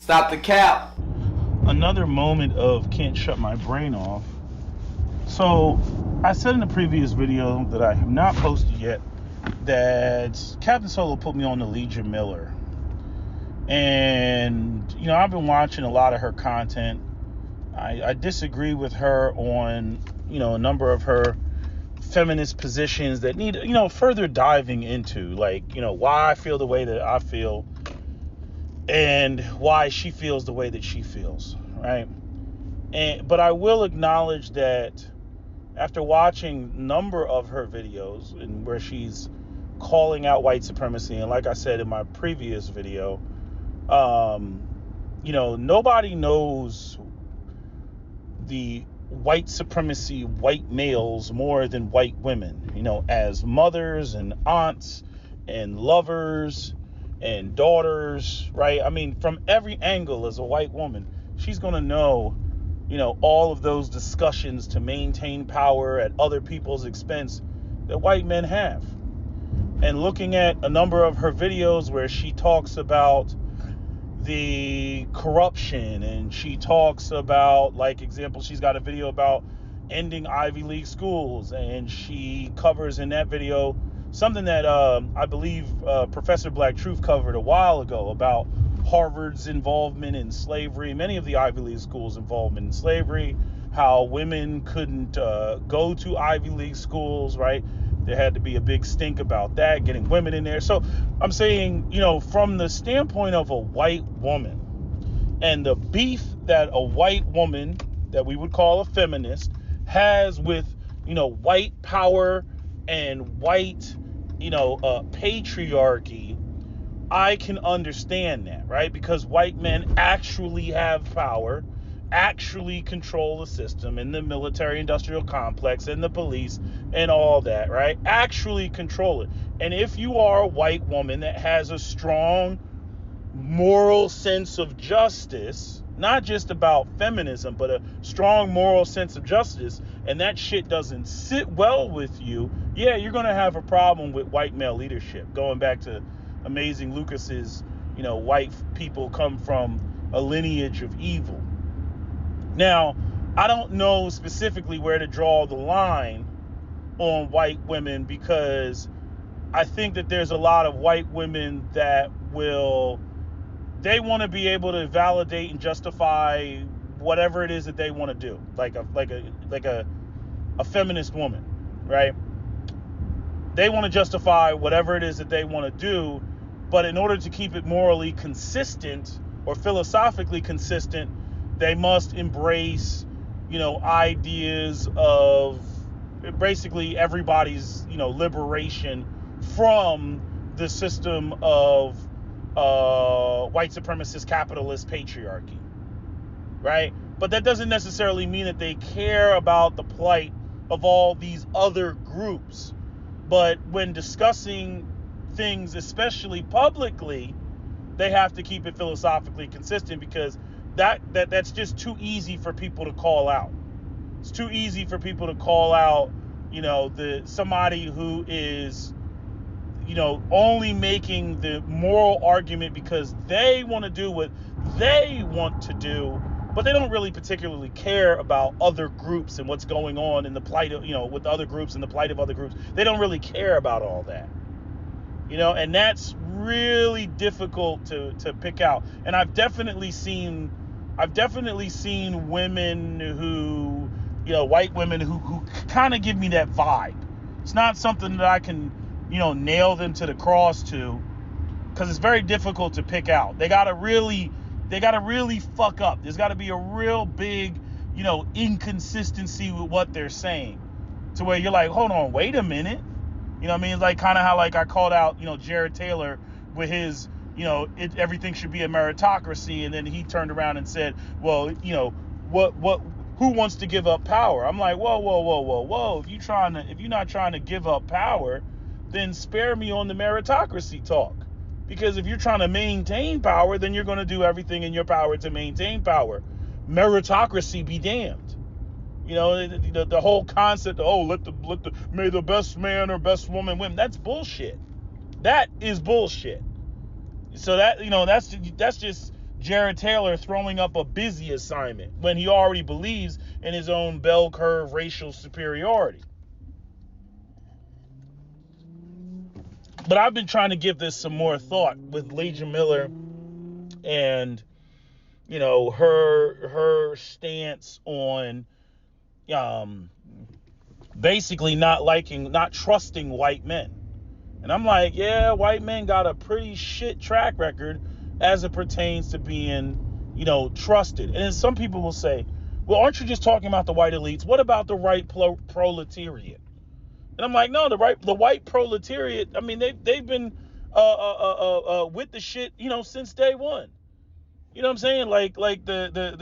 Stop the cap. Another moment of can't shut my brain off. So, I said in the previous video that I have not posted yet that Captain Solo put me on the Legion Miller. And, I've been watching a lot of her content. I disagree with her on, a number of her feminist positions that need, further diving into. Like, why I feel the way that I feel and why she feels the way that she feels, right? But I will acknowledge that after watching a number of her videos and where she's calling out white supremacy, and like I said in my previous video, nobody knows the white supremacy, white males more than white women, as mothers and aunts and lovers and daughters, right? I mean, from every angle as a white woman, she's going to know, all of those discussions to maintain power at other people's expense that white men have. And looking at a number of her videos where she talks about the corruption and she talks about, like, example, she's got a video about ending Ivy League schools, and she covers in that video something that I believe Professor Black Truth covered a while ago about Harvard's involvement in slavery, many of the Ivy League schools' involvement in slavery, how women couldn't go to Ivy League schools, right? There had to be a big stink about that, getting women in there. So I'm saying, from the standpoint of a white woman and the beef that a white woman that we would call a feminist has with, white power and white, patriarchy, I can understand that, right? Because white men actually have power, actually control the system in the military-industrial complex and the police and all that, right? Actually control it. And if you are a white woman that has a strong moral sense of justice, not just about feminism, but a strong moral sense of justice, and that shit doesn't sit well with you, yeah, you're going to have a problem with white male leadership. Going back to Amazing Lucas's, white people come from a lineage of evil. Now, I don't know specifically where to draw the line on white women, because I think that there's a lot of white women that they want to be able to validate and justify whatever it is that they want to do, like a feminist woman, right? They want to justify whatever it is that they want to do, but in order to keep it morally consistent or philosophically consistent, they must embrace, ideas of basically everybody's, liberation from the system of white supremacist capitalist patriarchy, right? But that doesn't necessarily mean that they care about the plight of all these other groups. But when discussing things, especially publicly, they have to keep it philosophically consistent, because that's just too easy for people to call out. It's too easy for people to call out, somebody who is, only making the moral argument because they want to do what they want to do, but they don't really particularly care about other groups and what's going on in the plight of, with other groups and the plight of other groups. They don't really care about all that, and that's really difficult to pick out. And I've definitely seen women who, white women who kind of give me that vibe. It's not something that I can, nail them to the cross to, because it's very difficult to pick out. They gotta really fuck up. There's gotta be a real big, inconsistency with what they're saying, to where you're like, hold on, wait a minute. You know what I mean? Like kind of how, like, I called out, Jared Taylor with his, everything should be a meritocracy, and then he turned around and said, well, who wants to give up power? I'm like, whoa. If you're not trying to give up power, then spare me on the meritocracy talk. Because if you're trying to maintain power, then you're going to do everything in your power to maintain power. Meritocracy be damned. The whole concept of, may the best man or best woman win. That's bullshit. That is bullshit. So that, that's just Jared Taylor throwing up a busy assignment when he already believes in his own bell curve racial superiority. But I've been trying to give this some more thought with Legia Miller and, you know, her stance on basically not trusting white men. And I'm like, yeah, white men got a pretty shit track record as it pertains to being, you know, trusted. And then some people will say, well, aren't you just talking about the white elites? What about the right proletariat? And I'm like, no, the white proletariat, I mean, they've been with the shit, you know, since day one. You know what I'm saying? Like the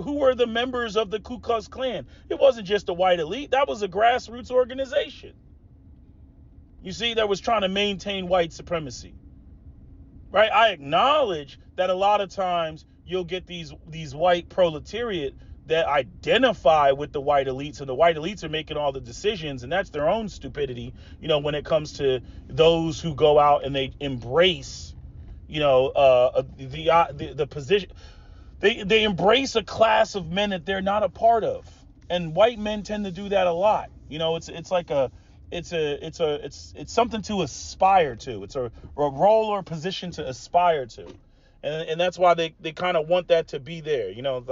who were the members of the Ku Klux Klan? It wasn't just a white elite. That was a grassroots organization. You see, that was trying to maintain white supremacy. Right? I acknowledge that a lot of times you'll get these white proletariat that identify with the white elites, and the white elites are making all the decisions, and that's their own stupidity, you know, when it comes to those who go out and they embrace, you know, the position. They embrace a class of men that they're not a part of, and white men tend to do that a lot. You know, it's something to aspire to. It's a role or position to aspire to, and that's why they kind of want that to be there. You know,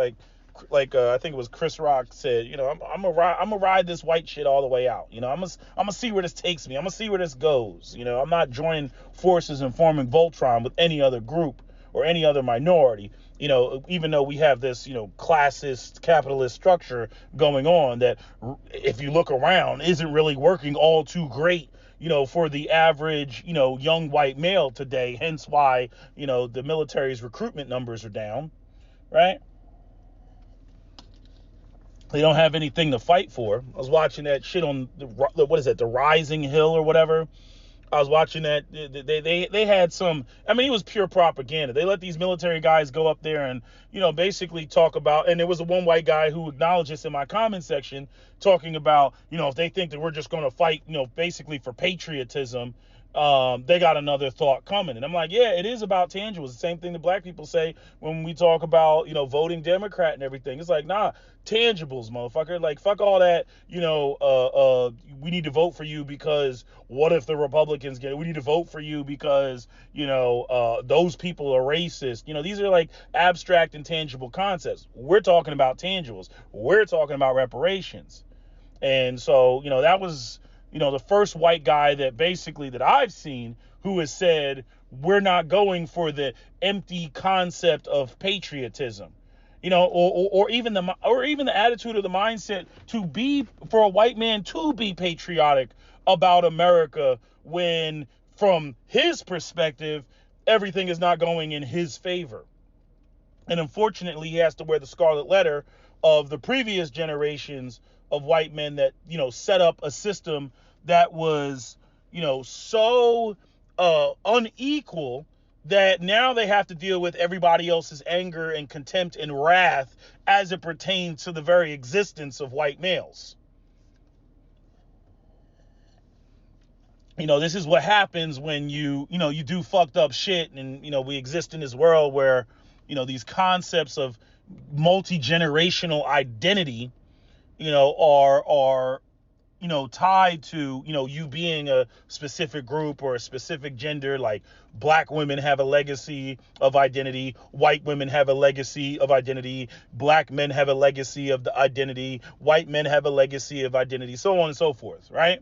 like I think it was Chris Rock said, you know, I'm gonna ride this white shit all the way out. You know, I'm gonna see where this takes me. I'm gonna see where this goes. You know, I'm not joining forces and forming Voltron with any other group or any other minority. You know, even though we have this, you know, classist capitalist structure going on that, if you look around, isn't really working all too great, you know, for the average, you know, young white male today. Hence why, you know, the military's recruitment numbers are down, right? They don't have anything to fight for. I was watching that shit on the Rising Hill or whatever. I was watching that. They had some, I mean, it was pure propaganda. They let these military guys go up there and, you know, basically talk about, and there was a one white guy who acknowledged this in my comment section, talking about, you know, if they think that we're just going to fight, you know, basically for patriotism, they got another thought coming. And I'm like, yeah, it is about tangibles. The same thing that black people say when we talk about, you know, voting Democrat and everything. It's like, nah, tangibles, motherfucker. Like, fuck all that, you know, we need to vote for you because what if the Republicans get it? We need to vote for you because, you know, those people are racist. You know, these are like abstract and tangible concepts. We're talking about tangibles. We're talking about reparations. And so, you know, that was, you know, the first white guy that I've seen who has said, we're not going for the empty concept of patriotism. You know, or even the attitude or the mindset to be, for a white man to be patriotic about America when, from his perspective, everything is not going in his favor. And unfortunately, he has to wear the scarlet letter of the previous generations of white men that, you know, set up a system that was, you know, so unequal that now they have to deal with everybody else's anger and contempt and wrath as it pertains to the very existence of white males. You know, this is what happens when you do fucked up shit, and, you know, we exist in this world where, you know, these concepts of multi-generational identity, you know, are you know, tied to, you know, you being a specific group or a specific gender. Like, black women have a legacy of identity, white women have a legacy of identity, black men have a legacy of the identity, white men have a legacy of identity, so on and so forth, right?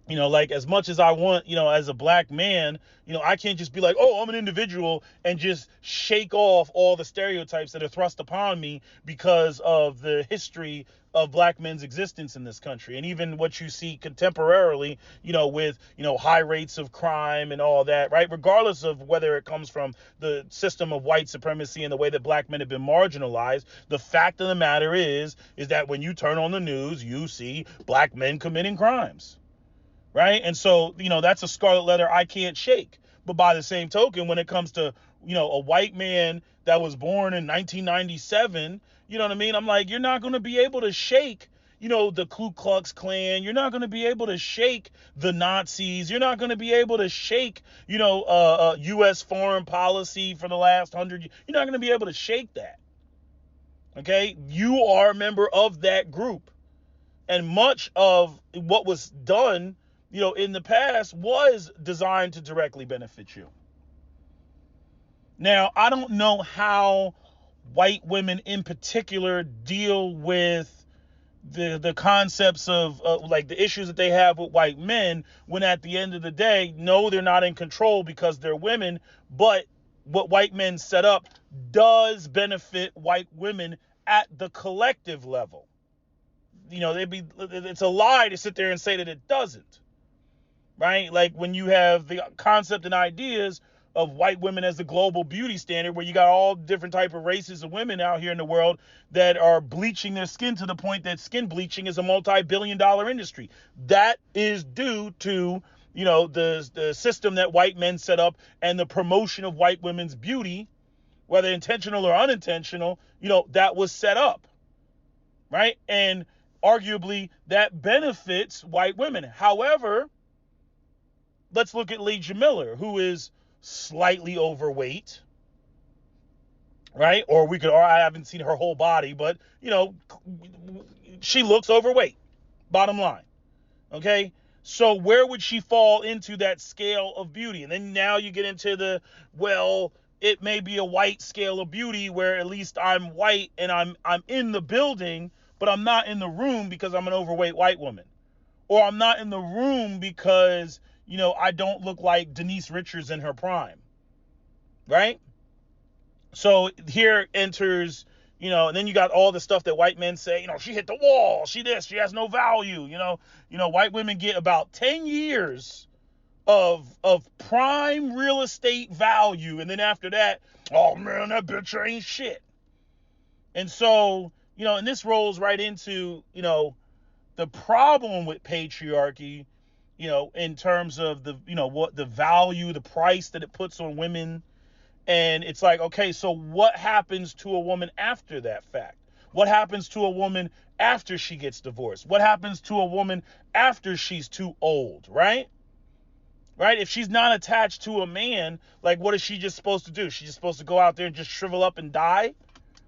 You know, like, as much as I want, you know, as a black man, you know, I can't just be like, oh, I'm an individual and just shake off all the stereotypes that are thrust upon me because of the history of black men's existence in this country. And even what you see contemporarily, you know, with, you know, high rates of crime and all that, right? Regardless of whether it comes from the system of white supremacy and the way that black men have been marginalized, the fact of the matter is that when you turn on the news, you see black men committing crimes. Right? And so, you know, that's a scarlet letter I can't shake. But by the same token, when it comes to, you know, a white man that was born in 1997, you know what I mean? I'm like, you're not going to be able to shake, the Ku Klux Klan. You're not going to be able to shake the Nazis. You're not going to be able to shake, U.S. foreign policy for the last 100 years. You're not going to be able to shake that. Okay? You are a member of that group. And much of what was done, in the past was designed to directly benefit you. Now, I don't know how white women in particular deal with the concepts of like the issues that they have with white men, when at the end of the day, no, they're not in control because they're women, but what white men set up does benefit white women at the collective level. It's a lie to sit there and say that it doesn't, right? Like when you have the concept and ideas of white women as the global beauty standard, where you got all different type of races of women out here in the world that are bleaching their skin to the point that skin bleaching is a multi-billion-dollar industry. That is due to, the system that white men set up and the promotion of white women's beauty, whether intentional or unintentional, that was set up, right? And arguably that benefits white women. However, let's look at Lee Miller, who is slightly overweight, right? Or I haven't seen her whole body, but she looks overweight, bottom line. Okay, so where would she fall into that scale of beauty? And then now you get into it may be a white scale of beauty where at least I'm white and I'm in the building, but I'm not in the room because I'm an overweight white woman, or I'm not in the room because I don't look like Denise Richards in her prime, right? So here enters, and then you got all the stuff that white men say, she hit the wall, she has no value, white women get about 10 years of prime real estate value, and then after that, oh man, that bitch ain't shit. And so, and this rolls right into, the problem with patriarchy, in terms of what the value, the price that it puts on women. And it's like, okay, so what happens to a woman after that fact? What happens to a woman after she gets divorced? What happens to a woman after she's too old, right? Right? If she's not attached to a man, like, what is she just supposed to do? She's just supposed to go out there and just shrivel up and die,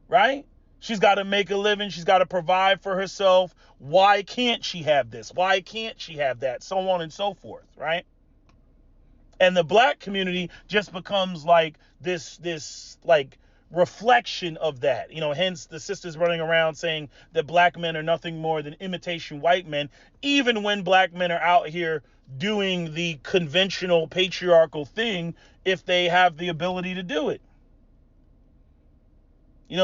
right? She's got to make a living. She's got to provide for herself. Why can't she have this? Why can't she have that? So on and so forth, right? And the black community just becomes like this like reflection of that. Hence the sisters running around saying that black men are nothing more than imitation white men, even when black men are out here doing the conventional patriarchal thing if they have the ability to do it.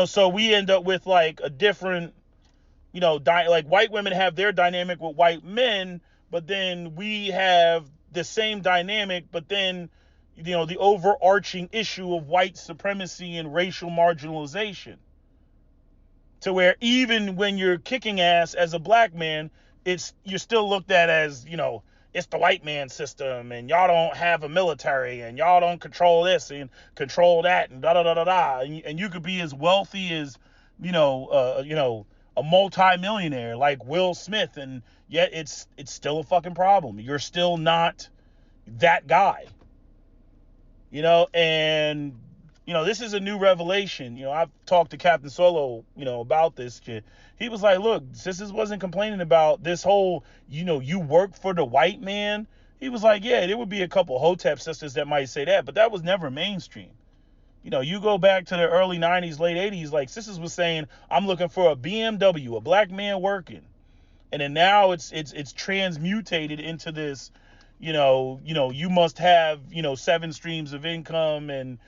So we end up with like a different, like white women have their dynamic with white men, but then we have the same dynamic, but then, the overarching issue of white supremacy and racial marginalization, to where even when you're kicking ass as a black man, you're still looked at as, it's the white man system, and y'all don't have a military, and y'all don't control this and control that, and da da da da da. And you could be as wealthy as, a multi-millionaire like Will Smith, and yet it's still a fucking problem. You're still not that guy, and this is a new revelation. I've talked to Captain Solo, about this. He was like, look, sisters wasn't complaining about this whole, you work for the white man. He was like, yeah, there would be a couple Hotep sisters that might say that, but that was never mainstream. You go back to the early 90s, late 80s, like sisters was saying, I'm looking for a BMW, a black man working. And then now it's transmutated into this, you must have, 7 streams of income and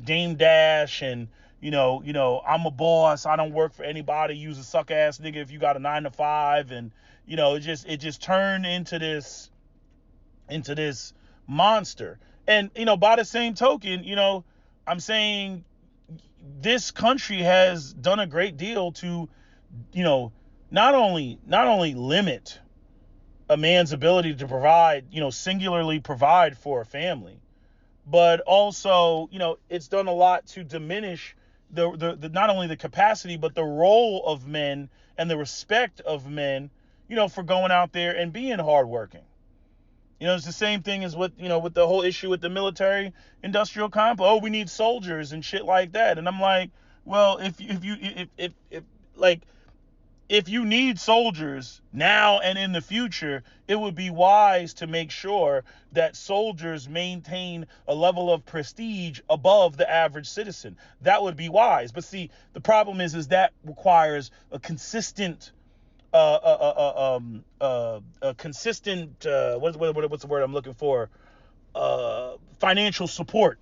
Dame Dash and, I'm a boss. I don't work for anybody. Use a suck ass nigga if you got a 9 to 5. And, it just turned into this monster. And, by the same token, I'm saying this country has done a great deal to, not only limit a man's ability to provide, singularly provide for a family, but also, it's done a lot to diminish the not only the capacity, but the role of men and the respect of men, for going out there and being hardworking. It's the same thing as with the whole issue with the military industrial complex. Oh, we need soldiers and shit like that. And I'm like, well, if you need soldiers now and in the future, it would be wise to make sure that soldiers maintain a level of prestige above the average citizen. That would be wise. But see, the problem is that requires a consistent consistent what's the word I'm looking for? Financial support.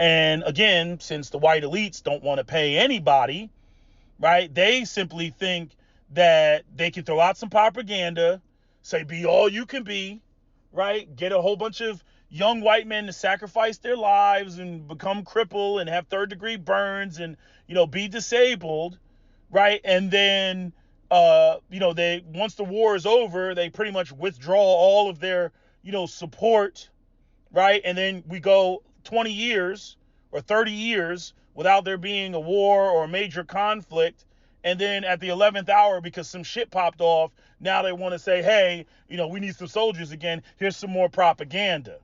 And again, since the white elites don't want to pay anybody, right? They simply think that they can throw out some propaganda, say be all you can be, right? Get a whole bunch of young white men to sacrifice their lives and become crippled and have third-degree burns and be disabled, right? And then they, once the war is over, they pretty much withdraw all of their support, right? And then we go 20 years or 30 years without there being a war or a major conflict. And then at the 11th hour, because some shit popped off, now they want to say, hey, we need some soldiers again. Here's some more propaganda.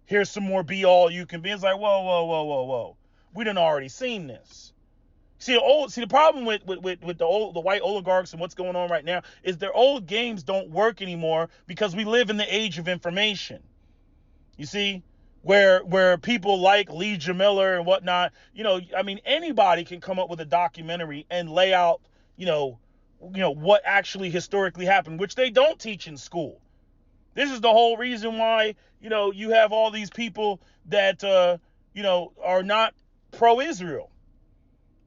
Here's some more be all you can be. It's like, whoa. We done already seen this. See, the problem with the white oligarchs and what's going on right now is their old games don't work anymore because we live in the age of information. You see? Where people like Lee Jamiller and whatnot, anybody can come up with a documentary and lay out, what actually historically happened, which they don't teach in school. This is the whole reason why, you have all these people that, are not pro-Israel,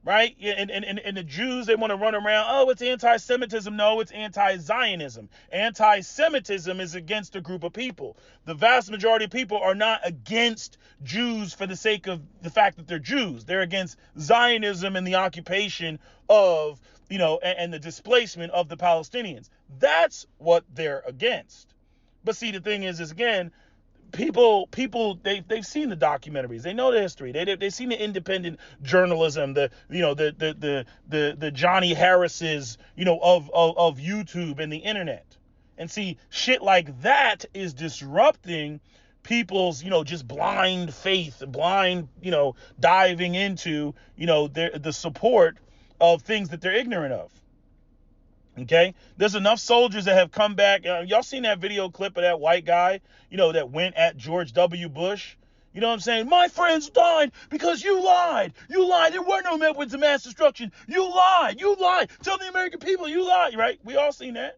right? And the Jews, they want to run around, oh, it's anti-Semitism. No, it's anti-Zionism. Anti-Semitism is against a group of people. The vast majority of people are not against Jews for the sake of the fact that they're Jews. They're against Zionism and the occupation of, and the displacement of the Palestinians. That's what they're against. But see, the thing is again, people they've seen the documentaries, they know the history, they've seen the independent journalism, the Johnny Harris's of YouTube and the internet. And see, shit like that is disrupting people's just blind faith, blind diving into the support of things that they're ignorant of. Okay, there's enough soldiers that have come back. Y'all seen that video clip of that white guy, that went at George W. Bush? You know what I'm saying? My friends died because you lied. You lied. There were no weapons of mass destruction. You lied. You lied. Tell the American people you lied, right? We all seen that,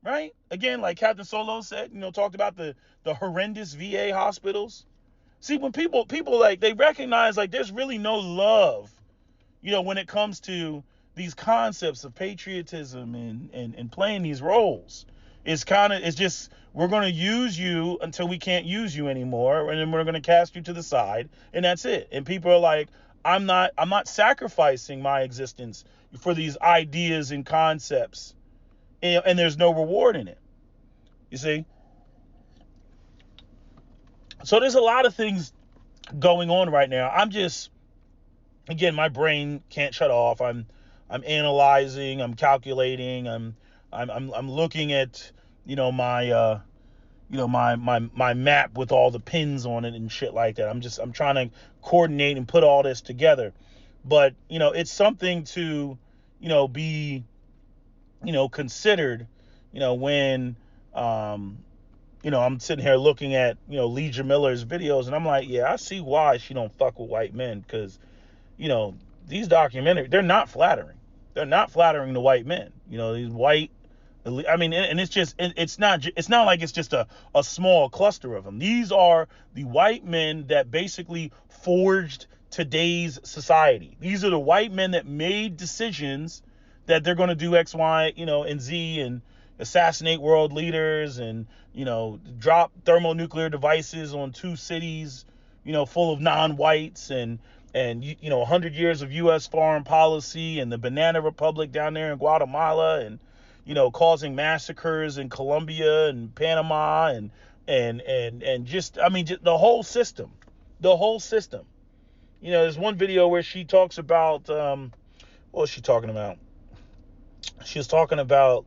right? Again, like Captain Solo said, talked about the horrendous VA hospitals. See, when people like, they recognize like there's really no love, when it comes to these concepts of patriotism and playing these roles. It's just, we're going to use you until we can't use you anymore, and then we're going to cast you to the side, and that's it. And people are like, I'm not sacrificing my existence for these ideas and concepts, and there's no reward in it. You see? So there's a lot of things going on right now. I'm just, again, my brain can't shut off. I'm analyzing, I'm calculating, I'm looking at, my map with all the pins on it and shit like that. I'm trying to coordinate and put all this together. But, it's something to, be, considered, when, I'm sitting here looking at, Lee Jamiller's videos, and I'm like, yeah, I see why she don't fuck with white men, because, these documentaries, they're not flattering. They're not flattering to white men. These white, and it's just, it's not like it's just a small cluster of them. These are the white men that basically forged today's society. These are the white men that made decisions that they're going to do X, Y, and Z, and assassinate world leaders, and, drop thermonuclear devices on 2 cities, full of non-whites, and 100 years of U.S. foreign policy, and the Banana Republic down there in Guatemala, and, causing massacres in Colombia and Panama, and just the whole system, there's one video where she talks about, what was she talking about? She was talking about,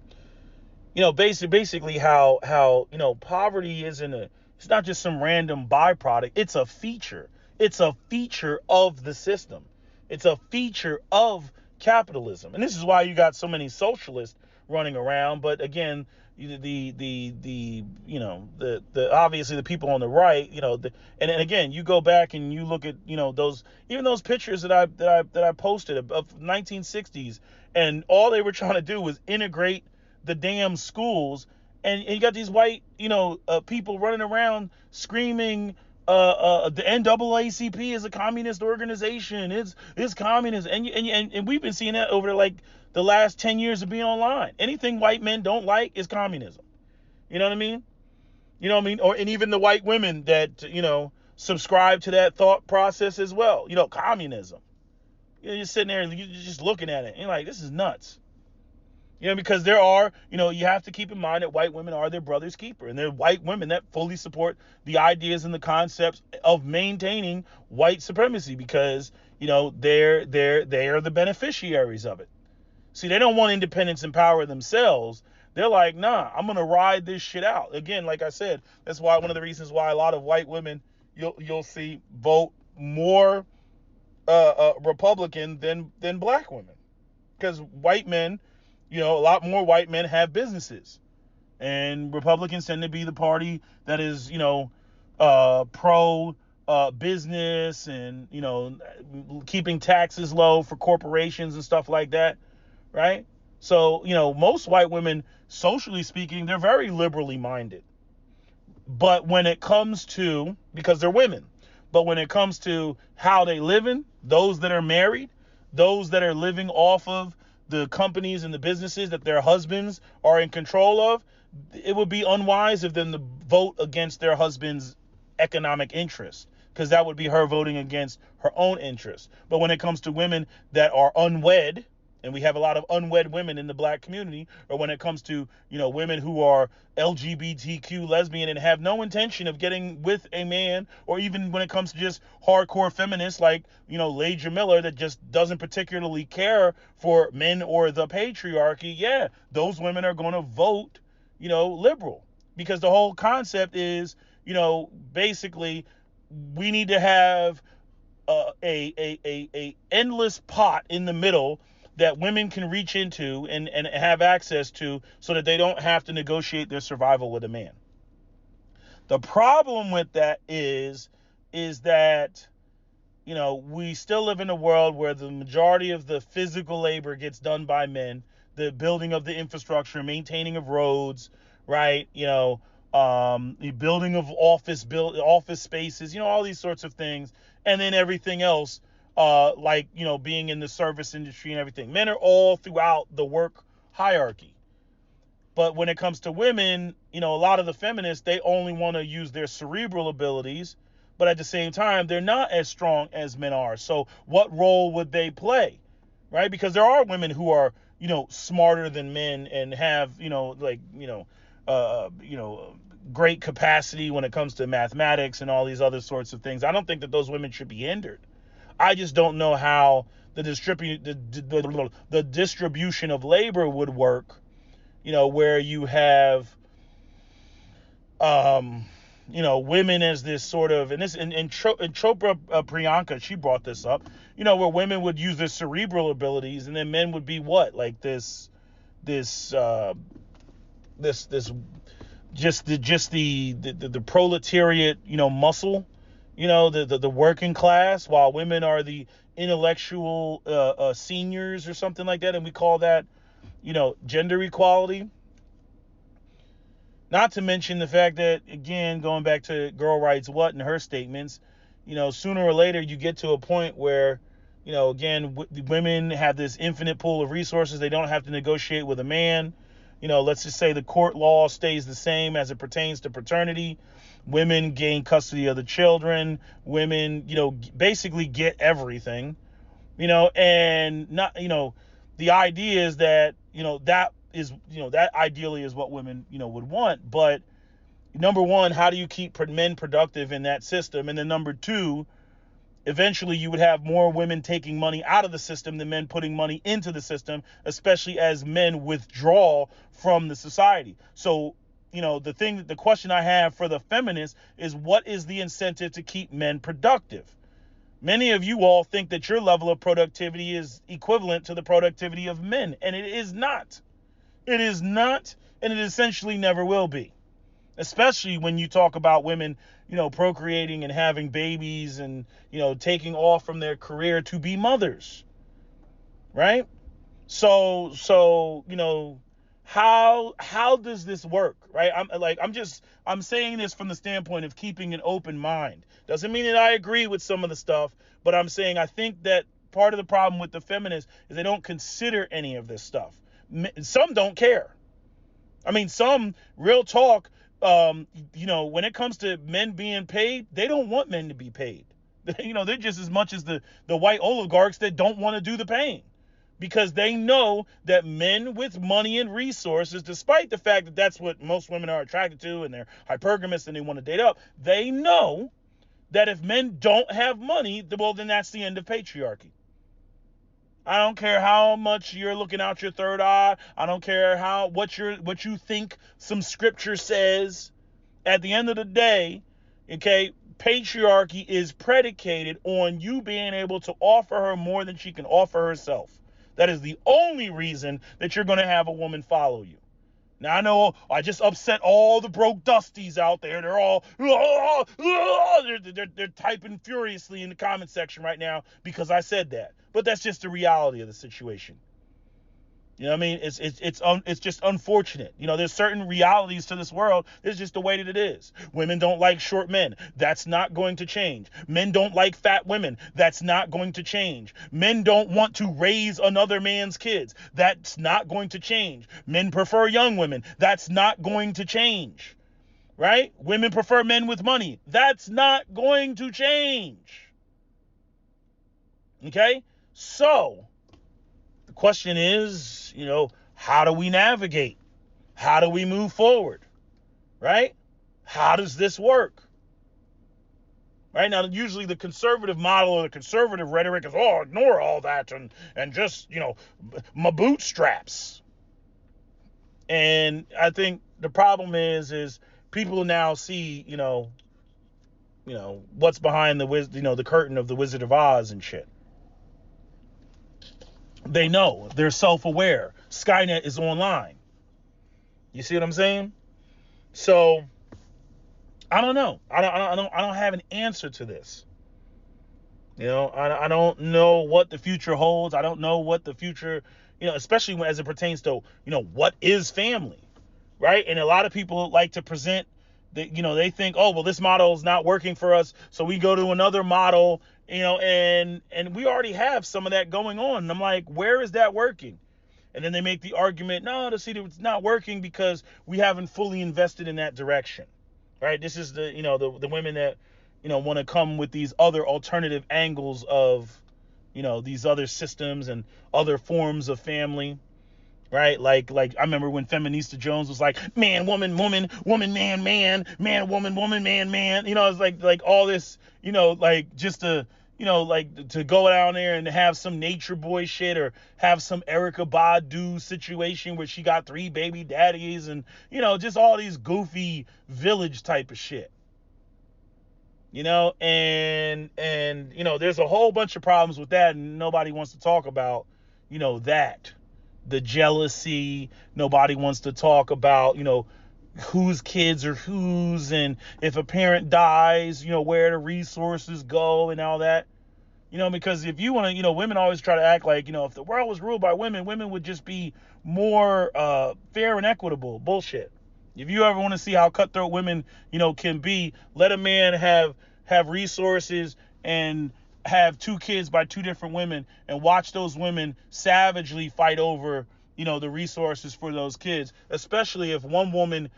basically how poverty it's not just some random byproduct. It's a feature. It's a feature of the system. It's a feature of capitalism. And this is why you got so many socialists running around. But again, the obviously the people on the right, and again, you go back and you look at, those pictures that I posted of 1960s, and all they were trying to do was integrate the damn schools, and you got these white, people running around screaming, the NAACP is a communist organization. It's communist, and we've been seeing that over the last 10 years of being online. Anything white men don't like is communism. You know what I mean? And even the white women that subscribe to that thought process as well. Communism. You're just sitting there and you're just looking at it, and you're like, this is nuts. Because there are, you have to keep in mind that white women are their brother's keeper, and they're white women that fully support the ideas and the concepts of maintaining white supremacy, because, they're the beneficiaries of it. See, they don't want independence and power themselves. They're like, nah, I'm going to ride this shit out. Again, like I said, that's why one of the reasons why a lot of white women you'll see vote more Republican than black women, because white men, a lot more white men have businesses, and Republicans tend to be the party that is, pro business, and, keeping taxes low for corporations and stuff like that, right? So, most white women, socially speaking, they're very liberally minded. But when it comes to, because they're women, but when it comes to how they living, those that are married, those that are living off of the companies and the businesses that their husbands are in control of, it would be unwise of them to vote against their husband's economic interests, because that would be her voting against her own interests. But when it comes to women that are unwed, and we have a lot of unwed women in the black community, or when it comes to, women who are LGBTQ lesbian and have no intention of getting with a man, or even when it comes to just hardcore feminists like, Leja Miller, that just doesn't particularly care for men or the patriarchy, yeah, those women are going to vote, liberal. Because the whole concept is, basically, we need to have a endless pot in the middle that women can reach into and have access to, so that they don't have to negotiate their survival with a man. The problem with that is that, we still live in a world where the majority of the physical labor gets done by men, the building of the infrastructure, maintaining of roads, right? The building of office spaces, all these sorts of things. And then everything else, being in the service industry and everything. Men are all throughout the work hierarchy. But when it comes to women, a lot of the feminists, they only want to use their cerebral abilities, but at the same time, they're not as strong as men are. So what role would they play, right? Because there are women who are, smarter than men and have, great capacity when it comes to mathematics and all these other sorts of things. I don't think that those women should be hindered. I just don't know how the distribution of labor would work, where you have, women as this sort of, and Chopra Priyanka, she brought this up, where women would use their cerebral abilities, and then men would be what, like this the proletariat, muscle, the working class, while women are the intellectual seniors or something like that, and we call that, gender equality. Not to mention the fact that, again, going back to Girl Writes What and her statements, sooner or later you get to a point where, again, women have this infinite pool of resources. They don't have to negotiate with a man. Let's just say the court law stays the same as it pertains to paternity. Women gain custody of the children. Women, basically get everything, and not, the idea is that, that is, that ideally is what women, would want. But number one, how do you keep men productive in that system? And then number two, eventually you would have more women taking money out of the system than men putting money into the system, especially as men withdraw from the society. So, the question I have for the feminists is, what is the incentive to keep men productive? Many of you all think that your level of productivity is equivalent to the productivity of men, and it is not. It is not, and it essentially never will be. Especially when you talk about women, procreating and having babies and, taking off from their career to be mothers. Right? So, how does this work? Right? I'm saying this from the standpoint of keeping an open mind. Doesn't mean that I agree with some of the stuff, but I'm saying I think that part of the problem with the feminists is they don't consider any of this stuff. Some don't care. I mean, some, real talk, when it comes to men being paid, they don't want men to be paid. They're just as much as the white oligarchs that don't want to do the paying, because they know that men with money and resources, despite the fact that that's what most women are attracted to and they're hypergamous and they want to date up, they know that if men don't have money, well, then that's the end of patriarchy. I don't care how much you're looking out your third eye. I don't care what you think some scripture says. At the end of the day, okay, patriarchy is predicated on you being able to offer her more than she can offer herself. That is the only reason that you're going to have a woman follow you. Now, I know I just upset all the broke dusties out there. They're all, they're typing furiously in the comment section right now because I said that. But that's just the reality of the situation. You know what I mean? It's just unfortunate. There's certain realities to this world. It's just the way that it is. Women don't like short men. That's not going to change. Men don't like fat women. That's not going to change. Men don't want to raise another man's kids. That's not going to change. Men prefer young women. That's not going to change. Right? Women prefer men with money. That's not going to change. Okay? So, the question is, how do we navigate? How do we move forward? Right? How does this work? Right? Now, usually the conservative model or the conservative rhetoric is, ignore all that and just, my bootstraps. And I think the problem is people now see, what's behind the curtain of the Wizard of Oz and shit. They know. They're self-aware. Skynet is online. You see what I'm saying? So, I don't know. I don't have an answer to this. I don't know what the future holds. I don't know what the future, especially as it pertains to, what is family, right? And a lot of people like to present that, they think, this model is not working for us, so we go to another model, and we already have some of that going on. And I'm like, where is that working? And then they make the argument, no, it's not working because we haven't fully invested in that direction, right? This is the women that, want to come with these other alternative angles of, these other systems and other forms of family, right? Like I remember when Feminista Jones was like, man, woman, woman, woman, man, man, man, woman, woman, man, man. It's like all this, just to, to go down there and have some nature boy shit or have some Erykah Badu situation where she got 3 baby daddies and, just all these goofy village type of shit. And there's a whole bunch of problems with that, and nobody wants to talk about, that. The jealousy, nobody wants to talk about, whose kids are whose, and if a parent dies, where the resources go and all that. Because if you want to, women always try to act like, if the world was ruled by women, women would just be more fair and equitable. Bullshit. If you ever want to see how cutthroat women, can be, let a man have resources and have 2 kids by 2 different women and watch those women savagely fight over, the resources for those kids, especially if one woman,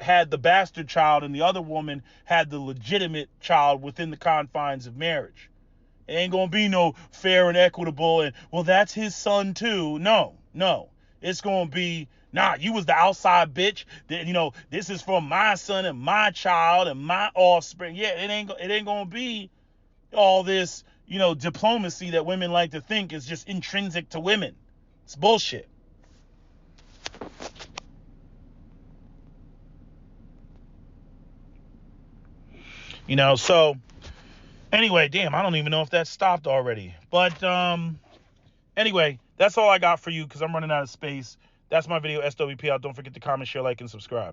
had the bastard child and the other woman had the legitimate child within the confines of marriage. It ain't gonna be no fair and equitable and, well, that's his son too. No. It's gonna be, nah, you was the outside bitch. That, this is for my son and my child and my offspring. Yeah, it ain't gonna be all this, diplomacy that women like to think is just intrinsic to women. It's bullshit. So anyway, damn, I don't even know if that stopped already. But anyway, that's all I got for you because I'm running out of space. That's my video, SWP out. Don't forget to comment, share, like, and subscribe.